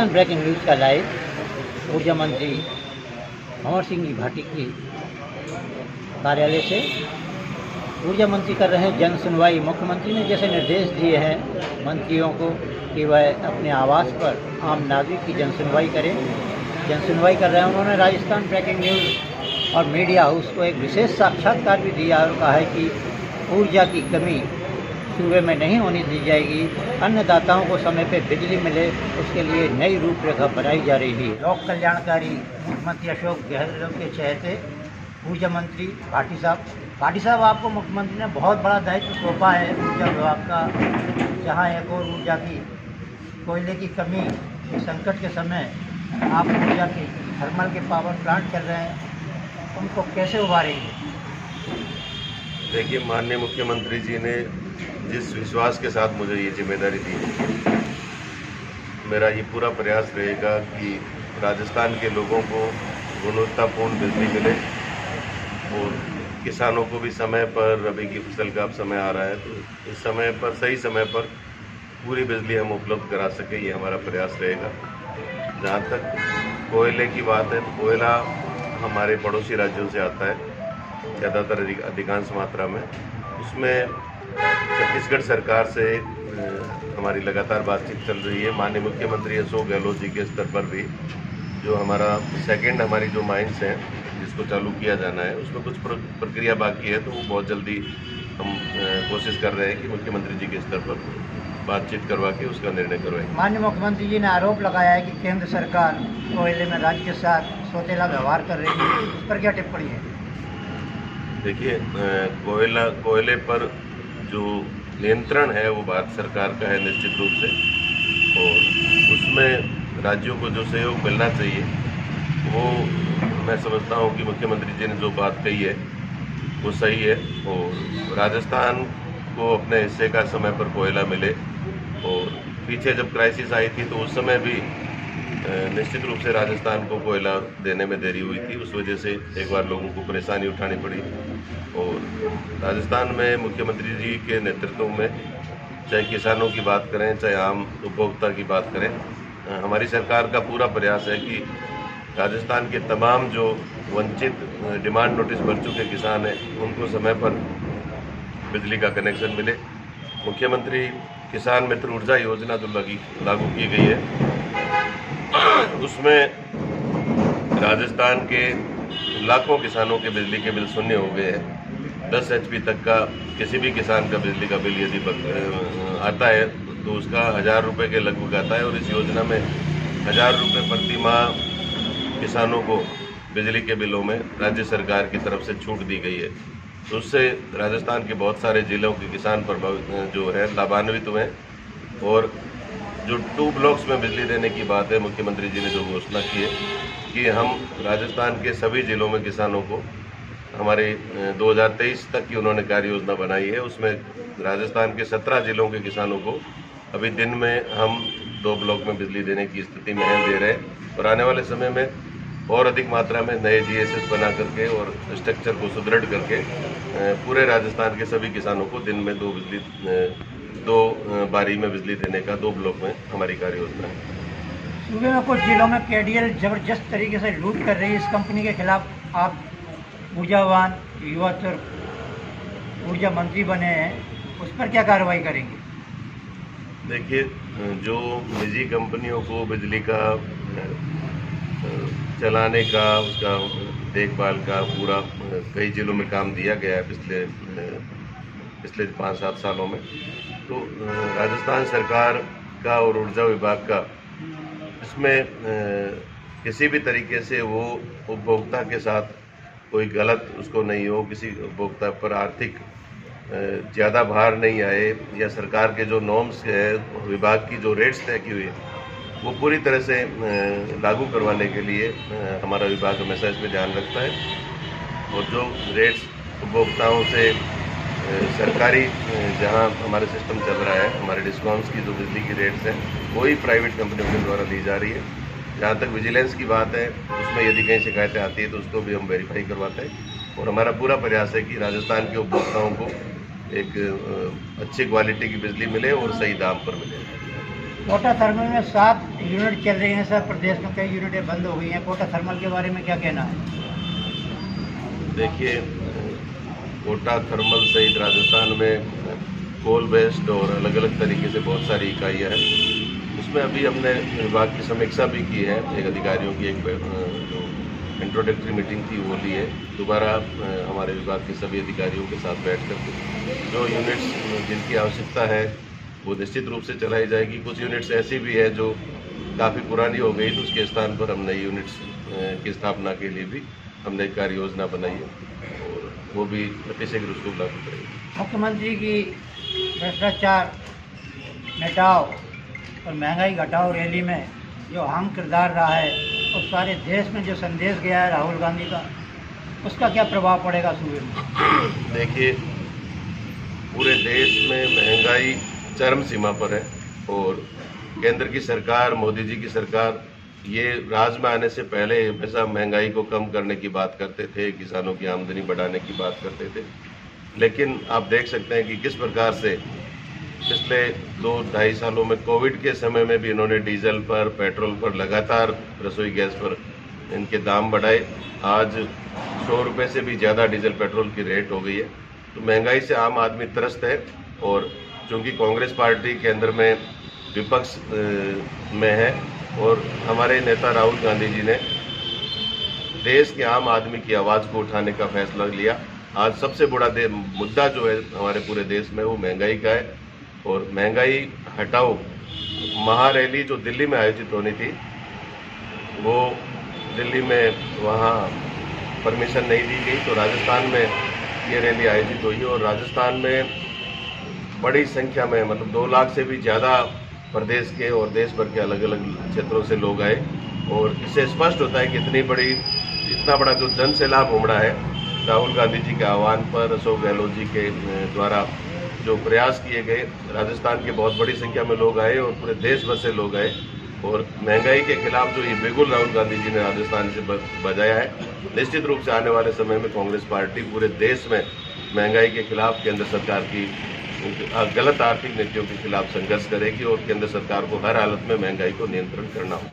Rajasthan breaking news का live ऊर्जा मंत्री अमर सिंह जी भाटी के कार्यालय से। ऊर्जा मंत्री कर रहे हैं जन सुनवाई। मुख्यमंत्री ने जैसे निर्देश दिए हैं मंत्रियों को कि वह अपने आवास पर आम नागरिक की जन सुनवाई करें, जन सुनवाई कर रहे हैं। उन्होंने राजस्थान ब्रेकिंग न्यूज़ और मीडिया हाउस को एक विशेष साक्षात्कार भी दिया और कहा है कि ऊर्जा की कमी सूबे में नहीं होने दी जाएगी। अन्नदाताओं को समय पर बिजली मिले, उसके लिए नई रूपरेखा बनाई जा रही है। लोक कल्याणकारी मुख्यमंत्री अशोक गहलोत के चहेते ऊर्जा मंत्री भाटी साहब, आपको मुख्यमंत्री ने बहुत बड़ा दायित्व सौंपा है ऊर्जा विभाग का, जहां एक और ऊर्जा की कोयले की कमी संकट के समय आप ऊर्जा की थर्मल के पावर प्लांट चल रहे हैं, उनको कैसे उभारेंगे? देखिए, माननीय मुख्यमंत्री जी ने जिस विश्वास के साथ मुझे ये जिम्मेदारी दी, मेरा ये पूरा प्रयास रहेगा कि राजस्थान के लोगों को गुणवत्तापूर्ण बिजली मिले और किसानों को भी समय पर, रबी की फसल का अब समय आ रहा है तो इस समय पर, सही समय पर पूरी बिजली हम उपलब्ध करा सकें, ये हमारा प्रयास रहेगा। जहाँ तक कोयले की बात है तो कोयला हमारे पड़ोसी राज्यों से आता है ज़्यादातर, अधिकांश मात्रा में। उसमें छत्तीसगढ़ सरकार से हमारी लगातार बातचीत चल रही है। माननीय मुख्यमंत्री अशोक गहलोत जी के स्तर पर भी जो हमारी जो माइंस हैं जिसको चालू किया जाना है, उसमें कुछ प्रक्रिया बाकी है, तो वो बहुत जल्दी हम कोशिश कर रहे हैं कि मुख्यमंत्री जी के स्तर पर बातचीत करवा के उसका निर्णय करवाएंगे। माननीय मुख्यमंत्री जी ने आरोप लगाया है कि केंद्र सरकार कोयले में राज्य के साथ सौतेला व्यवहार कर रही है, इस पर क्या टिप्पणी है? देखिए, कोयले पर जो नियंत्रण है वो भारत सरकार का है निश्चित रूप से, और उसमें राज्यों को जो सहयोग मिलना चाहिए वो मैं समझता हूँ कि मुख्यमंत्री जी ने जो बात कही है वो सही है। और राजस्थान को अपने हिस्से का समय पर कोयला मिले, और पीछे जब क्राइसिस आई थी तो उस समय भी निश्चित रूप से राजस्थान को कोयला देने में देरी हुई थी, उस वजह से एक बार लोगों को परेशानी उठानी पड़ी। और राजस्थान में मुख्यमंत्री जी के नेतृत्व में, चाहे किसानों की बात करें चाहे आम उपभोक्ता की बात करें, हमारी सरकार का पूरा प्रयास है कि राजस्थान के तमाम जो वंचित डिमांड नोटिस भर चुके किसान हैं उनको समय पर बिजली का कनेक्शन मिले। मुख्यमंत्री किसान मित्र ऊर्जा योजना जो लागू की गई है उसमें राजस्थान के लाखों किसानों के बिजली के बिल शून्य हो गए हैं। 10 HP तक का किसी भी किसान का बिजली का बिल यदि आता है तो उसका 1000 रुपये के लगभग आता है, और इस योजना में 1000 रुपये प्रति माह किसानों को बिजली के बिलों में राज्य सरकार की तरफ से छूट दी गई है। तो उससे राजस्थान के बहुत सारे जिलों के किसान प्रभावित जो है लाभान्वित हुए। और जो 2 ब्लॉक्स में बिजली देने की बात है, मुख्यमंत्री जी ने जो घोषणा की है कि हम राजस्थान के सभी जिलों में किसानों को, हमारे 2023 तक की उन्होंने कार्य योजना बनाई है, उसमें राजस्थान के 17 जिलों के किसानों को अभी दिन में हम 2 ब्लॉक में बिजली देने की स्थिति में दे रहे हैं। और आने वाले समय में और अधिक मात्रा में नए GSS बना करके और स्ट्रक्चर को सुदृढ़ करके पूरे राजस्थान के सभी किसानों को दिन में 2 बारी में बिजली देने का 2 ब्लॉक में हमारी कार्य योजना है। सूबे में कुछ जिलों में KDL जबरदस्त तरीके से लूट कर रही है। इस कंपनी के खिलाफ आप ऊर्जावान युवा ऊर्जा मंत्री बने हैं, उस पर क्या कार्रवाई करेंगे? देखिए, जो निजी कंपनियों को बिजली का चलाने का, उसका देखभाल का पूरा कई जिलों में काम दिया गया है पिछले 5-7 सालों में, तो राजस्थान सरकार का और ऊर्जा विभाग का इसमें किसी भी तरीके से वो उपभोक्ता के साथ कोई गलत उसको नहीं हो, किसी उपभोक्ता पर आर्थिक ज़्यादा भार नहीं आए, या सरकार के जो नॉर्म्स है, विभाग की जो रेट्स तय की हुई है वो पूरी तरह से लागू करवाने के लिए हमारा विभाग हमेशा इस पर ध्यान रखता है। और जो रेट्स उपभोक्ताओं से सरकारी जहां हमारे सिस्टम चल रहा है, हमारे डिस्कॉम्स की जो बिजली की रेट्स हैं वही प्राइवेट कंपनियों के द्वारा ली जा रही है। जहाँ तक विजिलेंस की बात है, उसमें यदि कहीं शिकायतें आती है तो उसको भी हम वेरीफाई करवाते हैं। और हमारा पूरा प्रयास है कि राजस्थान के उपभोक्ताओं को एक अच्छी क्वालिटी की बिजली मिले और सही दाम पर मिले। कोटा थर्मल में 7 यूनिट चल रही हैं सर, प्रदेश में कई यूनिटें बंद हो गई हैं। कोटा थर्मल के बारे में क्या कहना है? देखिए, कोटा थर्मल सहित राजस्थान में कोल बेस्ड और अलग अलग तरीके से बहुत सारी इकाइयाँ हैं। उसमें अभी हमने विभाग की समीक्षा भी की है, एक अधिकारियों की एक जो इंट्रोडक्टरी मीटिंग थी वो ली है। दोबारा हमारे विभाग के सभी अधिकारियों के साथ बैठ कर जो यूनिट्स जिनकी आवश्यकता है वो निश्चित रूप से चलाई जाएगी। कुछ यूनिट्स ऐसी भी है जो काफ़ी पुरानी हो गई, तो उसके स्थान पर हम नई यूनिट्स की स्थापना के लिए भी हमने एक कार्य योजना बनाई है और वो भी अतिशीघ्र उसको लागू करेंगे। मुख्यमंत्री की भ्रष्टाचार मिटाओ और महंगाई घटाओ रैली में जो अहम किरदार रहा है और सारे देश में जो संदेश गया है राहुल गांधी का, उसका क्या प्रभाव पड़ेगा सूबे में? देखिए, पूरे देश में महंगाई चरम सीमा पर है और केंद्र की सरकार, मोदी जी की सरकार ये राज में आने से पहले हमेशा महंगाई को कम करने की बात करते थे, किसानों की आमदनी बढ़ाने की बात करते थे। लेकिन आप देख सकते हैं कि किस प्रकार से पिछले 2-2.5 सालों में कोविड के समय में भी इन्होंने डीजल पर, पेट्रोल पर, लगातार रसोई गैस पर इनके दाम बढ़ाए। आज 100 रुपये से भी ज़्यादा डीजल पेट्रोल की रेट हो गई है। तो महंगाई से आम आदमी त्रस्त है और चूँकि कांग्रेस पार्टी केंद्र में विपक्ष में है और हमारे नेता राहुल गांधी जी ने देश के आम आदमी की आवाज़ को उठाने का फैसला लिया। आज सबसे बड़ा मुद्दा जो है हमारे पूरे देश में वो महंगाई का है और महंगाई हटाओ महारैली जो दिल्ली में आयोजित होनी थी वो दिल्ली में वहाँ परमिशन नहीं दी गई, तो राजस्थान में ये रैली आयोजित हुई और राजस्थान में बड़ी संख्या में मतलब 2 लाख से भी ज़्यादा प्रदेश के और देश भर के अलग अलग क्षेत्रों से लोग आए और इससे स्पष्ट होता है कि इतना बड़ा जो जन सैलाब उमड़ा है राहुल गांधी जी के आह्वान पर, अशोक गहलोत जी के द्वारा जो प्रयास किए गए। राजस्थान के बहुत बड़ी संख्या में लोग आए और पूरे देश भर से लोग आए और महंगाई के खिलाफ जो ये बिगुल राहुल गांधी जी ने राजस्थान से बजाया है, निश्चित रूप से आने वाले समय में कांग्रेस पार्टी पूरे देश में महंगाई के खिलाफ केंद्र सरकार की गलत आर्थिक नीतियों के खिलाफ संघर्ष करेगी और केंद्र सरकार को हर हालत में महंगाई को नियंत्रण करना होगा।